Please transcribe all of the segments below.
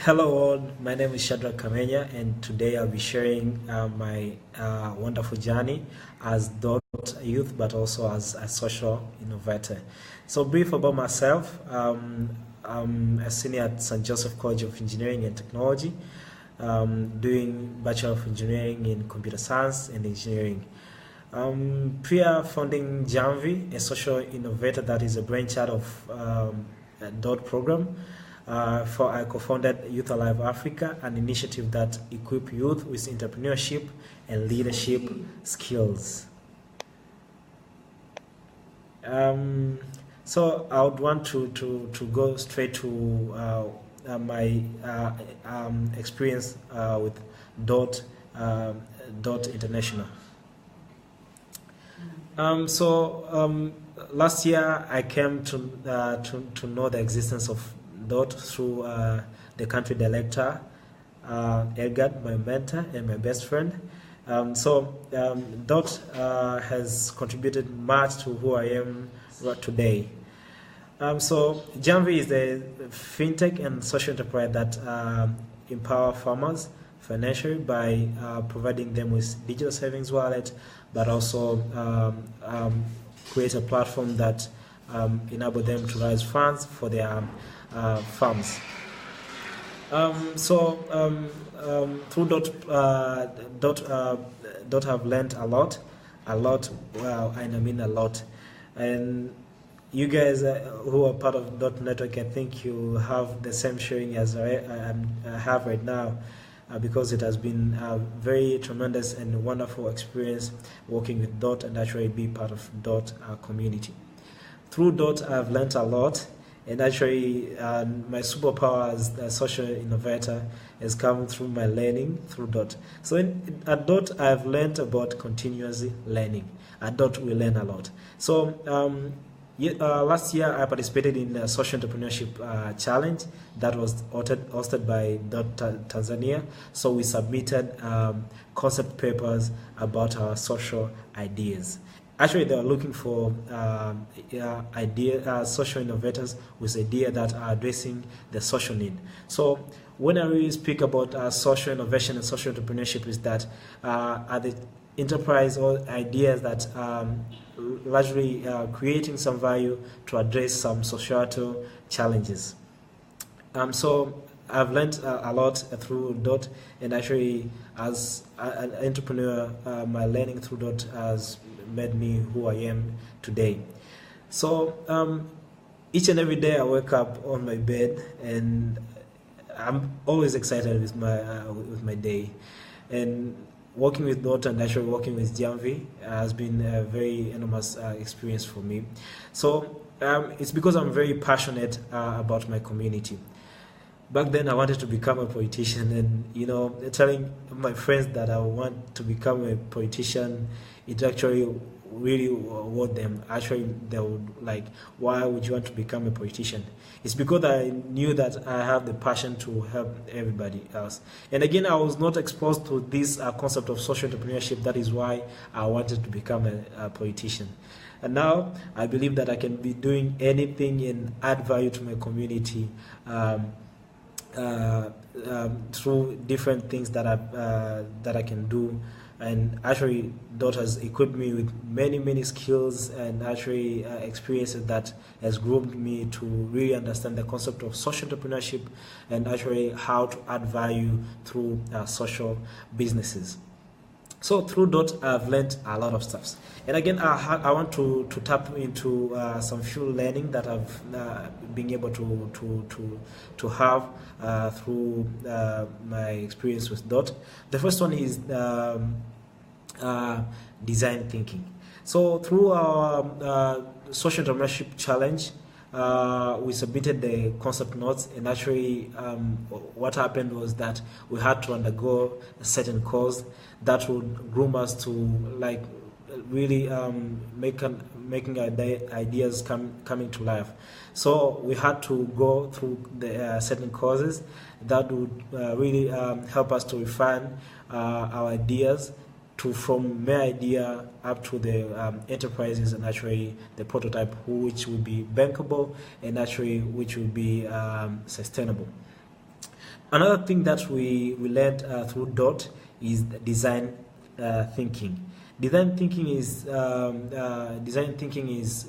Hello all, my name is Shadrack Kamenya, and today I'll be sharing my wonderful journey as dot youth but also as a social innovator. So brief about myself, I'm a senior at St. Joseph College of Engineering and Technology, doing Bachelor of Engineering in Computer Science and Engineering. Prior founding Jamvi, a social innovator that is a brainchild of a DOT program, I co-founded Youth Alive Africa, an initiative that equips youth with entrepreneurship and leadership skills. So I would want to go straight to my experience with DOT International. Last year I came to know the existence of DOT through the country director, Elgad, my mentor and my best friend. DOT has contributed much to who I am today. Jamvi is a fintech and social enterprise that empower farmers financially by providing them with digital savings wallet, but also create a platform that enable them to raise funds for their farms. Through DOT have learned a lot, well, and I mean a lot. And you guys who are part of DOT network, I think you have the same sharing as I have right now, because it has been a very tremendous and wonderful experience working with DOT and actually be part of DOT community. Through DOT, I've learned a lot. And actually, my superpower as a social innovator has come through my learning through DOT. So at DOT, I've learned about continuously learning. At DOT, we learn a lot. So last year, I participated in a social entrepreneurship challenge that was hosted by DOT Tanzania. So we submitted concept papers about our social ideas. Actually, they are looking for social innovators with ideas that are addressing the social need. So when I really speak about social innovation and social entrepreneurship, is that are the enterprise or ideas that largely creating some value to address some societal challenges. So I've learned a lot through DOT, and actually as an entrepreneur, my learning through DOT has made me who I am today. So each and every day I wake up on my bed and I'm always excited with my day. And working with DOT and actually working with Jamvi has been a very enormous experience for me. So it's because I'm very passionate about my community. Back then I wanted to become a politician, and telling my friends that I want to become a politician, it actually really worried them. Actually, they would like, why would you want to become a politician? It's because I knew that I have the passion to help everybody else. And again, I was not exposed to this concept of social entrepreneurship. That is why I wanted to become a politician. And now I believe that I can be doing anything and add value to my community through different things that I can do. And actually, DOT has equipped me with many skills and actually experiences that has groomed me to really understand the concept of social entrepreneurship and actually how to add value through social businesses. So through DOT, I've learned a lot of stuff. And again, I want to tap into some few learning that I've been able to have through my experience with DOT. The first one is design thinking. So through our social entrepreneurship challenge, we submitted the concept notes, and actually what happened was that we had to undergo a certain course that would groom us to like really making ideas coming to life. So we had to go through the certain courses that would really help us to refine our ideas from mere idea up to the enterprises, and actually the prototype, which will be bankable and actually which will be sustainable. Another thing that we learned through DOT is design thinking. Design thinking is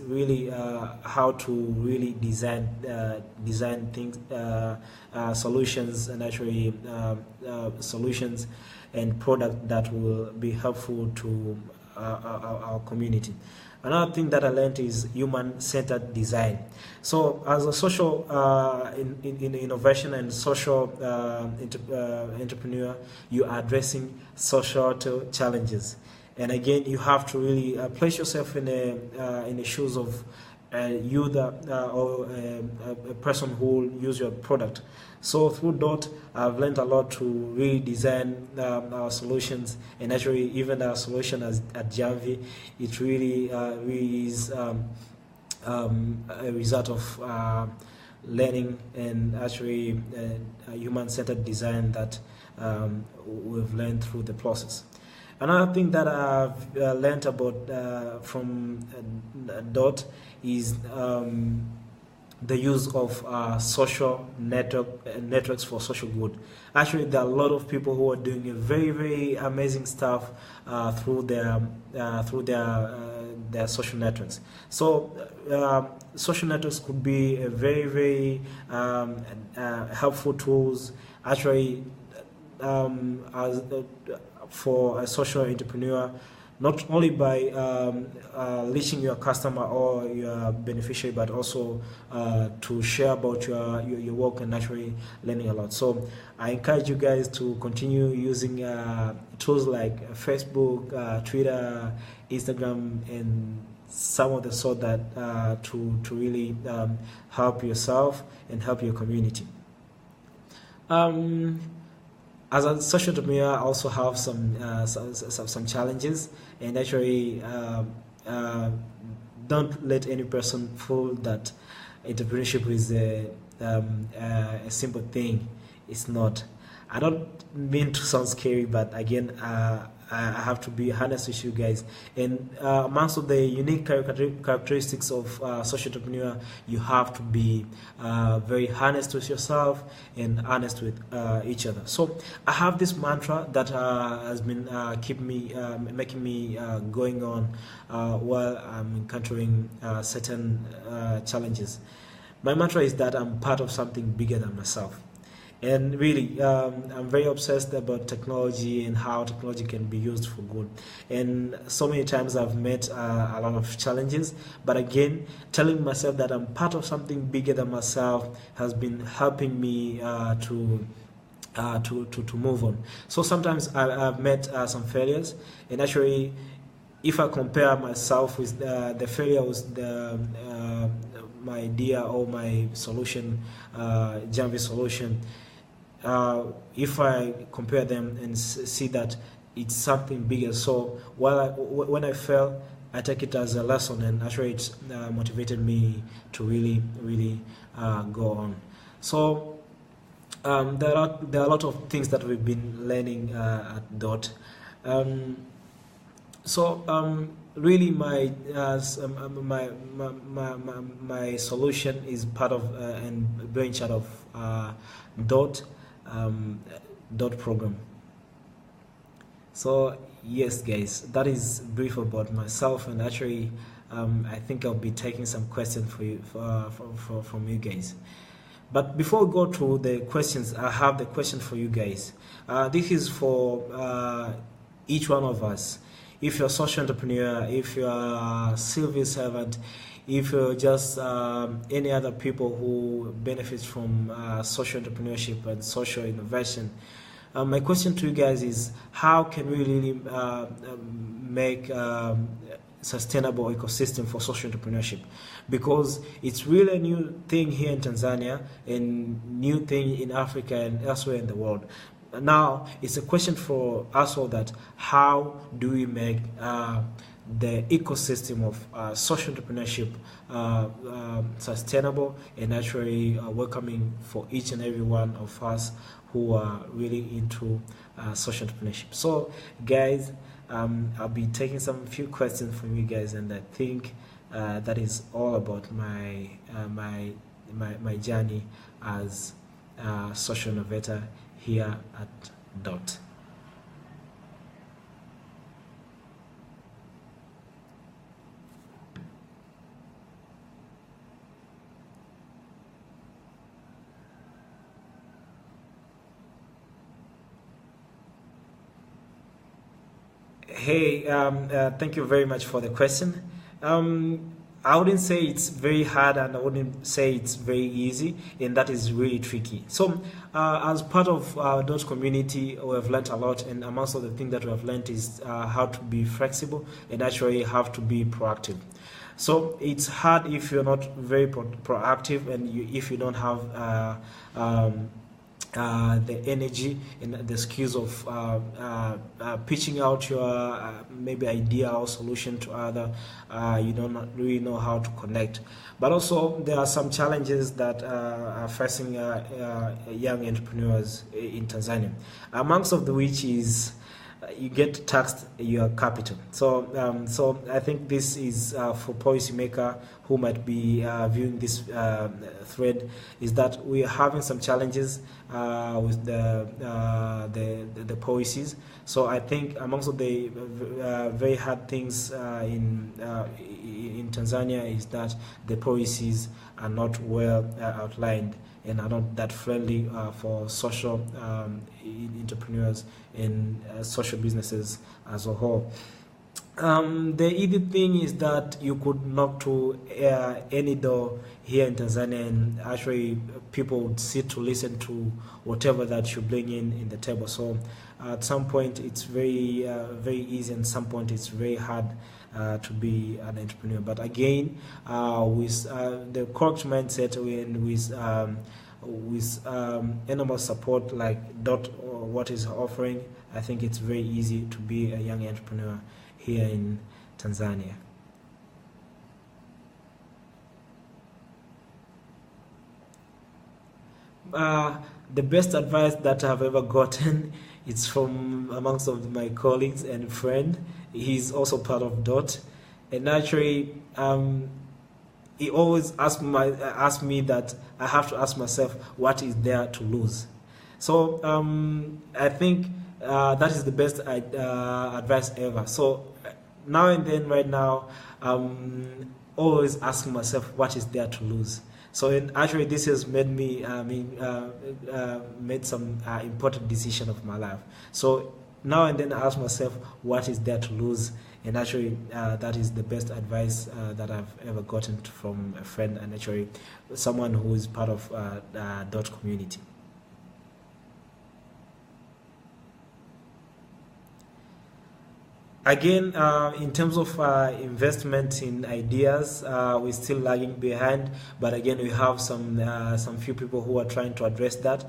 really how to really design things, solutions, and actually solutions and product that will be helpful to our community. Another thing that I learned is human-centered design. So, as a social in innovation and social entrepreneur, you are addressing social challenges. And again, you have to really place yourself in the shoes of you or a person who will use your product. So through DOT, I've learned a lot to really design our solutions, and actually even our solution at Jamvi, it really is a result of learning and actually a human-centered design that we've learned through the process. Another thing that I've learned about from DOT is the use of social networks for social good. Actually, there are a lot of people who are doing a very, very amazing stuff through their social networks. So social networks could be a very, very helpful tools. Actually, for a social entrepreneur, not only by reaching your customer or your beneficiary, but also to share about your work and naturally learning a lot. So I encourage you guys to continue using tools like Facebook, Twitter, Instagram, and some of the sort that to really help yourself and help your community. As a social entrepreneur, I also have some challenges, and actually don't let any person fool that entrepreneurship is a simple thing. It's not. I don't mean to sound scary, but again, I have to be honest with you guys. And amongst of the unique characteristics of social entrepreneur, you have to be very honest with yourself and honest with each other. So I have this mantra that has been making me going on while I'm encountering certain challenges. My mantra is that I'm part of something bigger than myself. And really, I'm very obsessed about technology and how technology can be used for good. And so many times I've met a lot of challenges, but again, telling myself that I'm part of something bigger than myself has been helping me to move on. So sometimes I've met some failures, and actually, if I compare myself with the failure was my idea or my solution, Jamvi solution. If I compare them and see that it's something bigger, so when I fail, I take it as a lesson, and actually it's motivated me to really go on. So there are a lot of things that we've been learning at DOT. Really, my solution is part of and branch out of DOT program. So yes, guys, that is brief about myself, and actually, I think I'll be taking some questions for you from you guys. But before we go to the questions, I have the question for you guys. This is for each one of us. If you're a social entrepreneur, if you're a civil servant, if you're just any other people who benefit from social entrepreneurship and social innovation, my question to you guys is, how can we really make sustainable ecosystem for social entrepreneurship? Because it's really a new thing here in Tanzania and new thing in Africa and elsewhere in the world. Now, it's a question for us all that how do we make the ecosystem of social entrepreneurship sustainable and actually welcoming for each and every one of us who are really into social entrepreneurship. So, guys, I'll be taking some few questions from you guys, and I think that is all about my journey as social innovator here at DOT. Hey, thank you very much for the question. I wouldn't say it's very hard, and I wouldn't say it's very easy, and that is really tricky. So, as part of our Dot community, we have learned a lot, and amongst all the things that we have learned is how to be flexible and actually have to be proactive. So it's hard if you're not very proactive, and if you don't have the energy and the skills of pitching out your maybe idea or solution to other. You don't really know how to connect. But also there are some challenges that are facing young entrepreneurs in Tanzania, amongst of which is you get taxed your capital. So I think this is for policymaker who might be viewing this thread, is that we are having some challenges with the policies. So I think amongst the very hard things in Tanzania is that the policies are not well outlined and are not that friendly for social entrepreneurs and social businesses as a whole. The other thing is that you could knock to any door here in Tanzania, and actually people would sit to listen to whatever that you bring in the table. So at some point it's very easy, and at some point it's very hard to be an entrepreneur. But again, with the correct mindset and with animal support like Dot or what is offering, I think it's very easy to be a young entrepreneur here in Tanzania. The best advice that I've ever gotten is from amongst of my colleagues and friend. He's also part of Dot, and actually he always asks me that I have to ask myself what is there to lose. So I think that is the best advice ever. So now and then, right now, always asking myself what is there to lose. So actually, this has made me made some important decision of my life. So now and then, I ask myself what is there to lose, and actually, that is the best advice that I've ever gotten from a friend, and actually, someone who is part of Dot community. Again, in terms of investment in ideas, we're still lagging behind. But again, we have some few people who are trying to address that.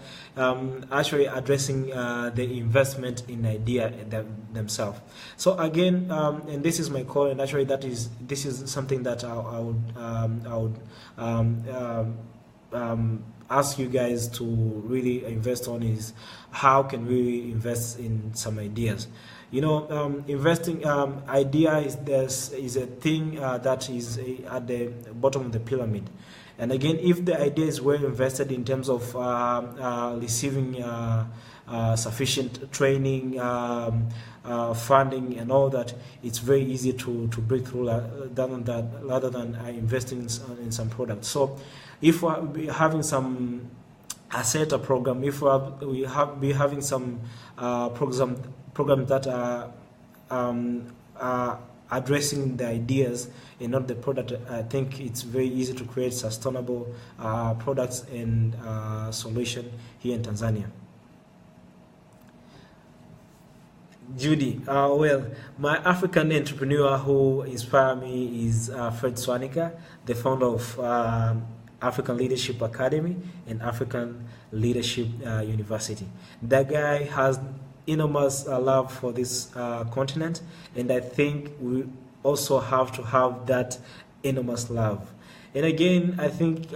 Actually, addressing the investment in idea themselves. So again, and this is my call. And actually, this is something that I would ask you guys to really invest on, is how can we invest in some ideas. You know, investing idea is a thing that is at the bottom of the pyramid. And again, if the idea is well invested in terms of receiving sufficient training, funding, and all that, it's very easy to break through rather than investing in some products. So, if we're having some asset program, if we be having some programs that are addressing the ideas and not the product, I think it's very easy to create sustainable products and solution here in Tanzania. Judy, well, my African entrepreneur who inspired me is Fred Swanika, the founder of African Leadership Academy and African Leadership University. That guy has enormous love for this continent, and I think we also have to have that enormous love. And again, I think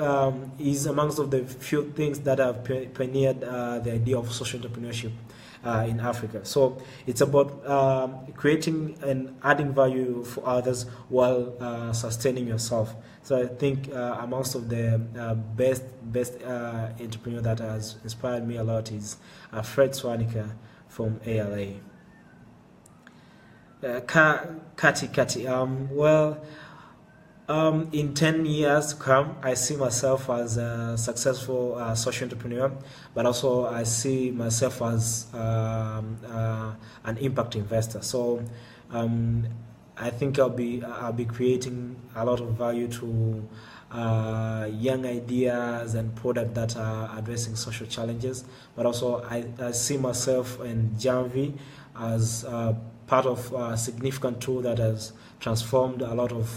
he's amongst of the few things that have pioneered the idea of social entrepreneurship. in Africa. So it's about creating and adding value for others while sustaining yourself. So I think amongst of the best entrepreneur that has inspired me a lot is Fred Swanica from ALA. Kati. In 10 years to come, I see myself as a successful social entrepreneur, but also I see myself as an impact investor. So I think I'll be creating a lot of value to young ideas and products that are addressing social challenges. But also I see myself and Jamvi as part of a significant tool that has transformed a lot of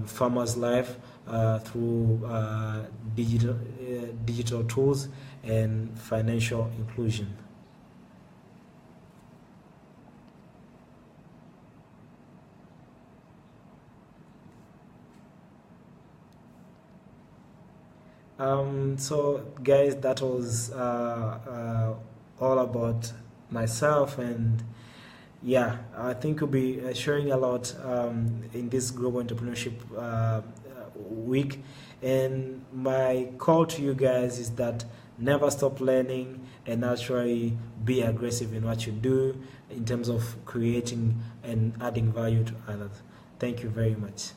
farmers' life through digital tools and financial inclusion. So guys, that was all about myself, and yeah, I think we'll be sharing a lot in this global entrepreneurship week. And my call to you guys is that never stop learning and naturally be aggressive in what you do in terms of creating and adding value to others. Thank you very much.